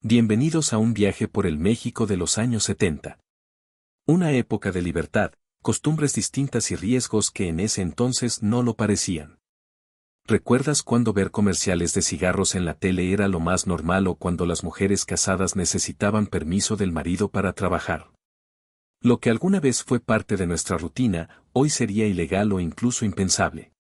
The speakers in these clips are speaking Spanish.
Bienvenidos a un viaje por el México de los años 70. Una época de libertad, costumbres distintas y riesgos que en ese entonces no lo parecían. ¿Recuerdas cuando ver comerciales de cigarros en la tele era lo más normal o cuando las mujeres casadas necesitaban permiso del marido para trabajar? Lo que alguna vez fue parte de nuestra rutina, hoy sería ilegal o incluso impensable.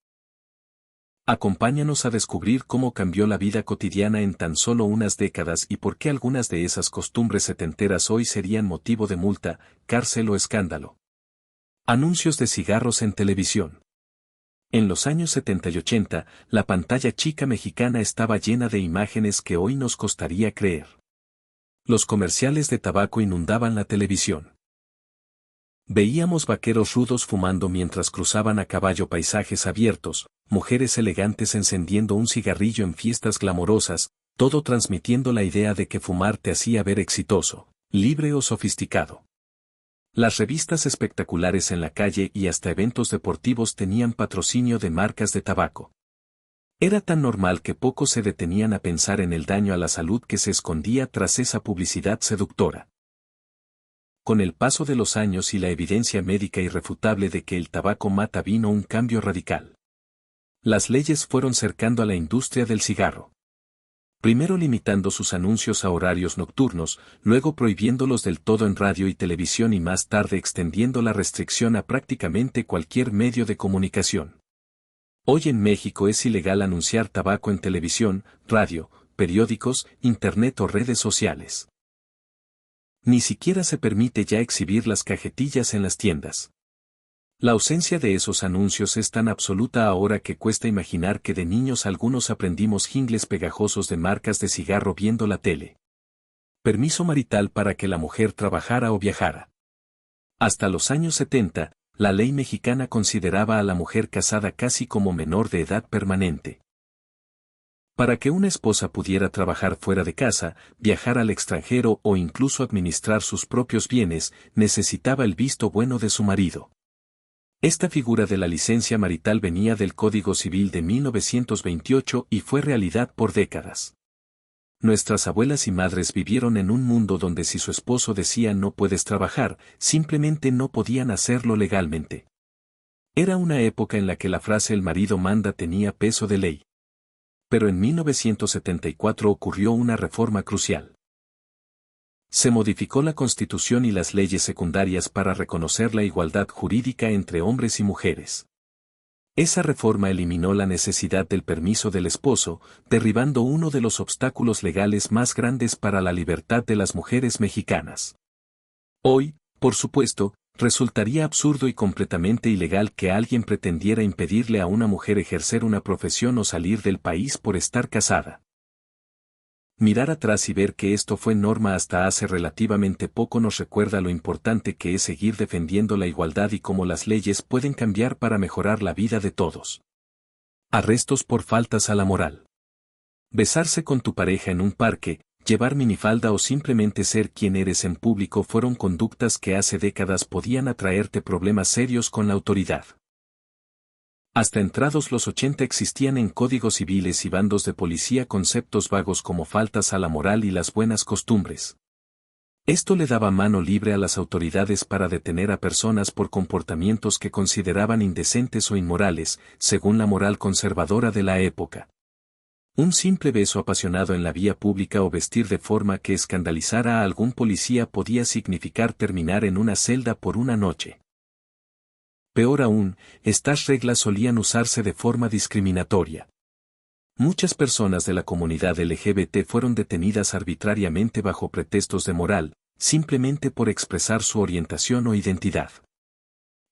Acompáñanos a descubrir cómo cambió la vida cotidiana en tan solo unas décadas y por qué algunas de esas costumbres setenteras hoy serían motivo de multa, cárcel o escándalo. Anuncios de cigarros en televisión. En los años 70 y 80, la pantalla chica mexicana estaba llena de imágenes que hoy nos costaría creer. Los comerciales de tabaco inundaban la televisión. Veíamos vaqueros rudos fumando mientras cruzaban a caballo paisajes abiertos, mujeres elegantes encendiendo un cigarrillo en fiestas glamorosas, todo transmitiendo la idea de que fumar te hacía ver exitoso, libre o sofisticado. Las revistas espectaculares en la calle y hasta eventos deportivos tenían patrocinio de marcas de tabaco. Era tan normal que pocos se detenían a pensar en el daño a la salud que se escondía tras esa publicidad seductora. Con el paso de los años y la evidencia médica irrefutable de que el tabaco mata vino un cambio radical. Las leyes fueron cercando a la industria del cigarro. Primero limitando sus anuncios a horarios nocturnos, luego prohibiéndolos del todo en radio y televisión y más tarde extendiendo la restricción a prácticamente cualquier medio de comunicación. Hoy en México es ilegal anunciar tabaco en televisión, radio, periódicos, internet o redes sociales. Ni siquiera se permite ya exhibir las cajetillas en las tiendas. La ausencia de esos anuncios es tan absoluta ahora que cuesta imaginar que de niños algunos aprendimos jingles pegajosos de marcas de cigarro viendo la tele. Permiso marital para que la mujer trabajara o viajara. Hasta los años 70, la ley mexicana consideraba a la mujer casada casi como menor de edad permanente. Para que una esposa pudiera trabajar fuera de casa, viajar al extranjero o incluso administrar sus propios bienes, necesitaba el visto bueno de su marido. Esta figura de la licencia marital venía del Código Civil de 1928 y fue realidad por décadas. Nuestras abuelas y madres vivieron en un mundo donde si su esposo decía no puedes trabajar, simplemente no podían hacerlo legalmente. Era una época en la que la frase el marido manda tenía peso de ley. Pero en 1974 ocurrió una reforma crucial. Se modificó la Constitución y las leyes secundarias para reconocer la igualdad jurídica entre hombres y mujeres. Esa reforma eliminó la necesidad del permiso del esposo, derribando uno de los obstáculos legales más grandes para la libertad de las mujeres mexicanas. Hoy, por supuesto, resultaría absurdo y completamente ilegal que alguien pretendiera impedirle a una mujer ejercer una profesión o salir del país por estar casada. Mirar atrás y ver que esto fue norma hasta hace relativamente poco nos recuerda lo importante que es seguir defendiendo la igualdad y cómo las leyes pueden cambiar para mejorar la vida de todos. Arrestos por faltas a la moral. Besarse con tu pareja en un parque, llevar minifalda o simplemente ser quien eres en público fueron conductas que hace décadas podían atraerte problemas serios con la autoridad. Hasta entrados los 80 existían en códigos civiles y bandos de policía conceptos vagos como faltas a la moral y las buenas costumbres. Esto le daba mano libre a las autoridades para detener a personas por comportamientos que consideraban indecentes o inmorales, según la moral conservadora de la época. Un simple beso apasionado en la vía pública o vestir de forma que escandalizara a algún policía podía significar terminar en una celda por una noche. Peor aún, estas reglas solían usarse de forma discriminatoria. Muchas personas de la comunidad LGBT fueron detenidas arbitrariamente bajo pretextos de moral, simplemente por expresar su orientación o identidad.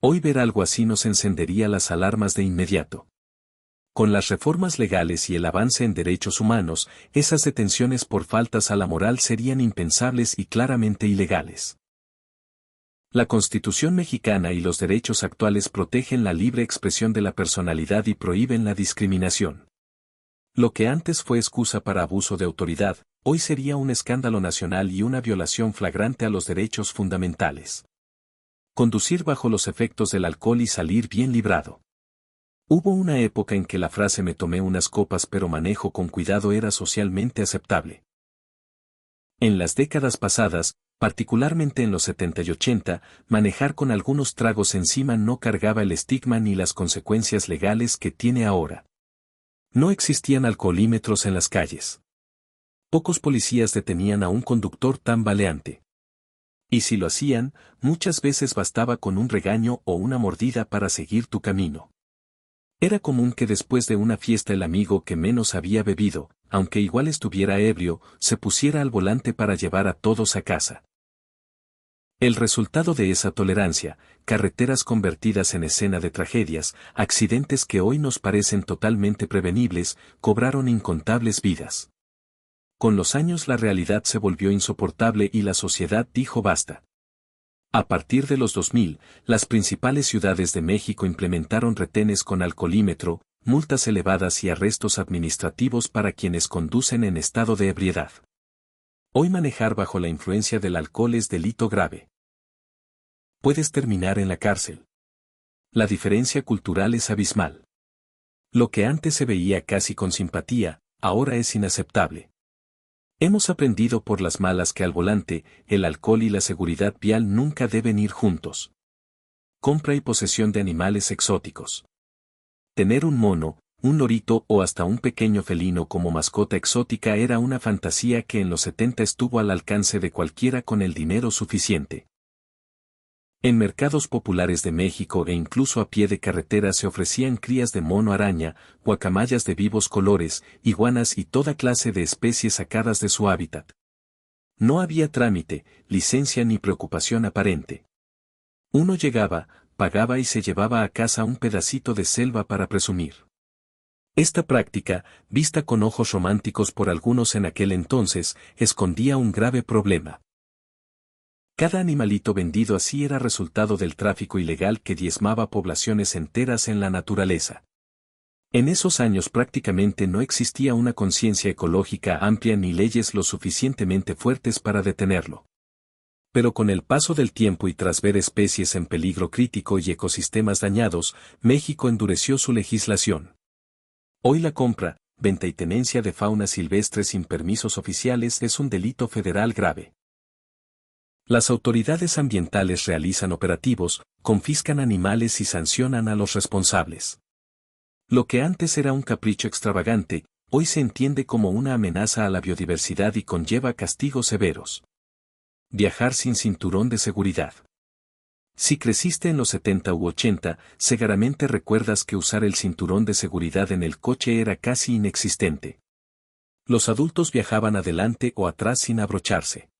Hoy ver algo así nos encendería las alarmas de inmediato. Con las reformas legales y el avance en derechos humanos, esas detenciones por faltas a la moral serían impensables y claramente ilegales. La Constitución mexicana y los derechos actuales protegen la libre expresión de la personalidad y prohíben la discriminación. Lo que antes fue excusa para abuso de autoridad, hoy sería un escándalo nacional y una violación flagrante a los derechos fundamentales. Conducir bajo los efectos del alcohol y salir bien librado. Hubo una época en que la frase me tomé unas copas pero manejo con cuidado era socialmente aceptable. En las décadas pasadas, particularmente en los 70 y 80, manejar con algunos tragos encima no cargaba el estigma ni las consecuencias legales que tiene ahora. No existían alcoholímetros en las calles. Pocos policías detenían a un conductor tan baleante. Y si lo hacían, muchas veces bastaba con un regaño o una mordida para seguir tu camino. Era común que después de una fiesta el amigo que menos había bebido, aunque igual estuviera ebrio, se pusiera al volante para llevar a todos a casa. El resultado de esa tolerancia, carreteras convertidas en escena de tragedias, accidentes que hoy nos parecen totalmente prevenibles, cobraron incontables vidas. Con los años la realidad se volvió insoportable y la sociedad dijo basta. A partir de los 2000, las principales ciudades de México implementaron retenes con alcoholímetro, multas elevadas y arrestos administrativos para quienes conducen en estado de ebriedad. Hoy manejar bajo la influencia del alcohol es delito grave. Puedes terminar en la cárcel. La diferencia cultural es abismal. Lo que antes se veía casi con simpatía, ahora es inaceptable. Hemos aprendido por las malas que al volante, el alcohol y la seguridad vial nunca deben ir juntos. Compra y posesión de animales exóticos. Tener un mono, un lorito o hasta un pequeño felino como mascota exótica era una fantasía que en los 70 estuvo al alcance de cualquiera con el dinero suficiente. En mercados populares de México e incluso a pie de carretera se ofrecían crías de mono araña, guacamayas de vivos colores, iguanas y toda clase de especies sacadas de su hábitat. No había trámite, licencia ni preocupación aparente. Uno llegaba, pagaba y se llevaba a casa un pedacito de selva para presumir. Esta práctica, vista con ojos románticos por algunos en aquel entonces, escondía un grave problema. Cada animalito vendido así era resultado del tráfico ilegal que diezmaba poblaciones enteras en la naturaleza. En esos años prácticamente no existía una conciencia ecológica amplia ni leyes lo suficientemente fuertes para detenerlo. Pero con el paso del tiempo y tras ver especies en peligro crítico y ecosistemas dañados, México endureció su legislación. Hoy la compra, venta y tenencia de fauna silvestre sin permisos oficiales es un delito federal grave. Las autoridades ambientales realizan operativos, confiscan animales y sancionan a los responsables. Lo que antes era un capricho extravagante, hoy se entiende como una amenaza a la biodiversidad y conlleva castigos severos. Viajar sin cinturón de seguridad. Si creciste en los 70 u 80, seguramente recuerdas que usar el cinturón de seguridad en el coche era casi inexistente. Los adultos viajaban adelante o atrás sin abrocharse.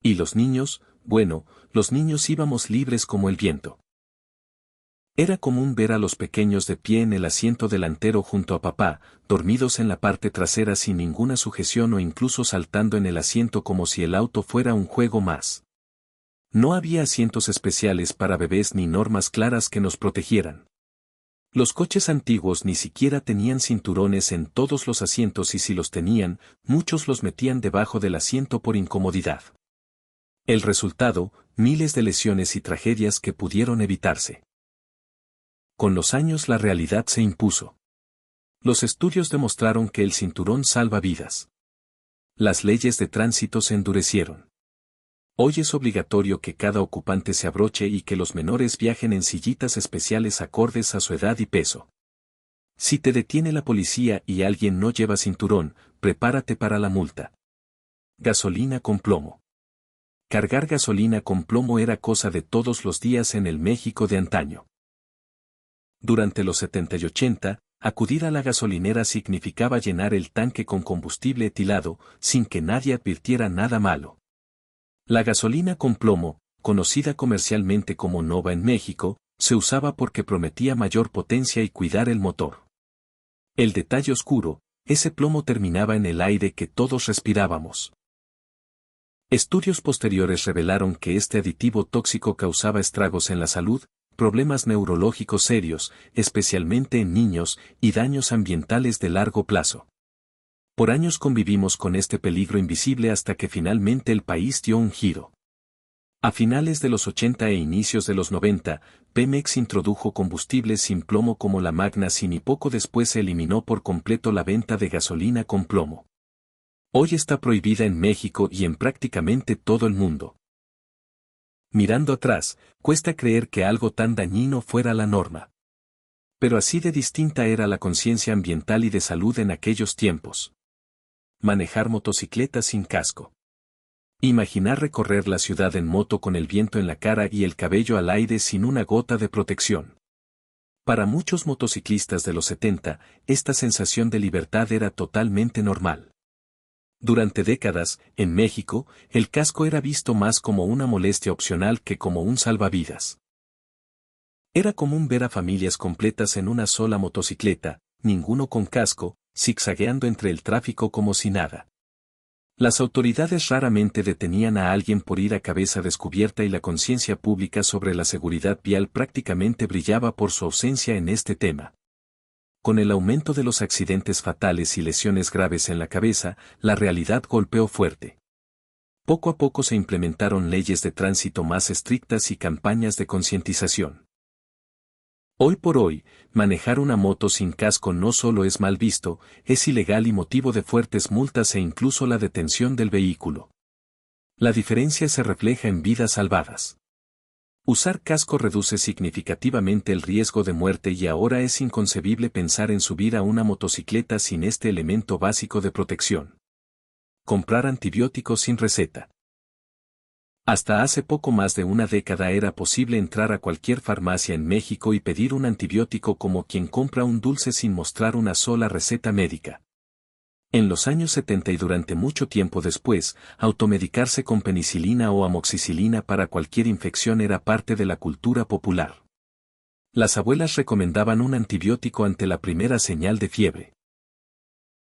Y los niños, bueno, los niños íbamos libres como el viento. Era común ver a los pequeños de pie en el asiento delantero junto a papá, dormidos en la parte trasera sin ninguna sujeción o incluso saltando en el asiento como si el auto fuera un juego más. No había asientos especiales para bebés ni normas claras que nos protegieran. Los coches antiguos ni siquiera tenían cinturones en todos los asientos y si los tenían, muchos los metían debajo del asiento por incomodidad. El resultado, miles de lesiones y tragedias que pudieron evitarse. Con los años la realidad se impuso. Los estudios demostraron que el cinturón salva vidas. Las leyes de tránsito se endurecieron. Hoy es obligatorio que cada ocupante se abroche y que los menores viajen en sillitas especiales acordes a su edad y peso. Si te detiene la policía y alguien no lleva cinturón, prepárate para la multa. Gasolina con plomo. Cargar gasolina con plomo era cosa de todos los días en el México de antaño. Durante los 70 y 80, acudir a la gasolinera significaba llenar el tanque con combustible etilado, sin que nadie advirtiera nada malo. La gasolina con plomo, conocida comercialmente como Nova en México, se usaba porque prometía mayor potencia y cuidar el motor. El detalle oscuro, ese plomo terminaba en el aire que todos respirábamos. Estudios posteriores revelaron que este aditivo tóxico causaba estragos en la salud, problemas neurológicos serios, especialmente en niños, y daños ambientales de largo plazo. Por años convivimos con este peligro invisible hasta que finalmente el país dio un giro. A finales de los 80 e inicios de los 90, Pemex introdujo combustibles sin plomo como la Magna Sin y poco después se eliminó por completo la venta de gasolina con plomo. Hoy está prohibida en México y en prácticamente todo el mundo. Mirando atrás, cuesta creer que algo tan dañino fuera la norma. Pero así de distinta era la conciencia ambiental y de salud en aquellos tiempos. Manejar motocicleta sin casco. Imaginar recorrer la ciudad en moto con el viento en la cara y el cabello al aire sin una gota de protección. Para muchos motociclistas de los 70, esta sensación de libertad era totalmente normal. Durante décadas, en México, el casco era visto más como una molestia opcional que como un salvavidas. Era común ver a familias completas en una sola motocicleta, ninguno con casco, zigzagueando entre el tráfico como si nada. Las autoridades raramente detenían a alguien por ir a cabeza descubierta y la conciencia pública sobre la seguridad vial prácticamente brillaba por su ausencia en este tema. Con el aumento de los accidentes fatales y lesiones graves en la cabeza, la realidad golpeó fuerte. Poco a poco se implementaron leyes de tránsito más estrictas y campañas de concientización. Hoy por hoy, manejar una moto sin casco no solo es mal visto, es ilegal y motivo de fuertes multas e incluso la detención del vehículo. La diferencia se refleja en vidas salvadas. Usar casco reduce significativamente el riesgo de muerte y ahora es inconcebible pensar en subir a una motocicleta sin este elemento básico de protección. Comprar antibióticos sin receta. Hasta hace poco más de una década era posible entrar a cualquier farmacia en México y pedir un antibiótico como quien compra un dulce sin mostrar una sola receta médica. En los años 70 y durante mucho tiempo después, automedicarse con penicilina o amoxicilina para cualquier infección era parte de la cultura popular. Las abuelas recomendaban un antibiótico ante la primera señal de fiebre.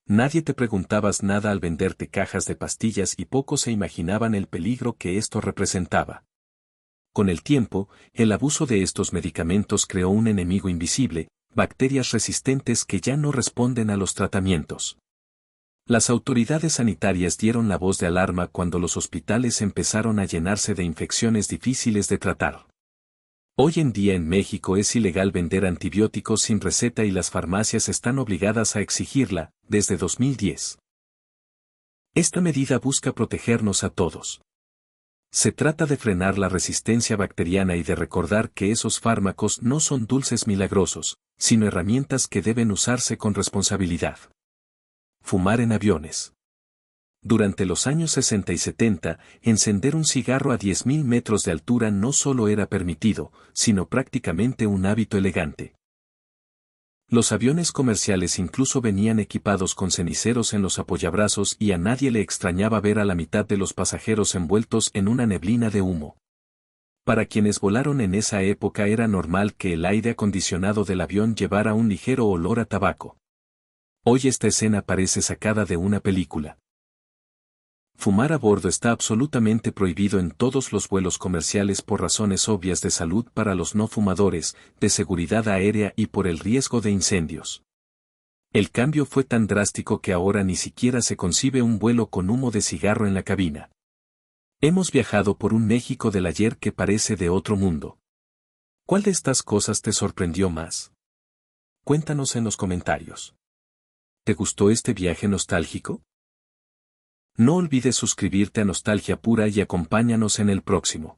Nadie te preguntabas nada al venderte cajas de pastillas y pocos se imaginaban el peligro que esto representaba. Con el tiempo, el abuso de estos medicamentos creó un enemigo invisible, bacterias resistentes que ya no responden a los tratamientos. Las autoridades sanitarias dieron la voz de alarma cuando los hospitales empezaron a llenarse de infecciones difíciles de tratar. Hoy en día en México es ilegal vender antibióticos sin receta y las farmacias están obligadas a exigirla, desde 2010. Esta medida busca protegernos a todos. Se trata de frenar la resistencia bacteriana y de recordar que esos fármacos no son dulces milagrosos, sino herramientas que deben usarse con responsabilidad. Fumar en aviones. Durante los años 60 y 70, encender un cigarro a 10.000 metros de altura no solo era permitido, sino prácticamente un hábito elegante. Los aviones comerciales incluso venían equipados con ceniceros en los apoyabrazos y a nadie le extrañaba ver a la mitad de los pasajeros envueltos en una neblina de humo. Para quienes volaron en esa época era normal que el aire acondicionado del avión llevara un ligero olor a tabaco. Hoy esta escena parece sacada de una película. Fumar a bordo está absolutamente prohibido en todos los vuelos comerciales por razones obvias de salud para los no fumadores, de seguridad aérea y por el riesgo de incendios. El cambio fue tan drástico que ahora ni siquiera se concibe un vuelo con humo de cigarro en la cabina. Hemos viajado por un México del ayer que parece de otro mundo. ¿Cuál de estas cosas te sorprendió más? Cuéntanos en los comentarios. ¿Te gustó este viaje nostálgico? No olvides suscribirte a Nostalgia Pura y acompáñanos en el próximo.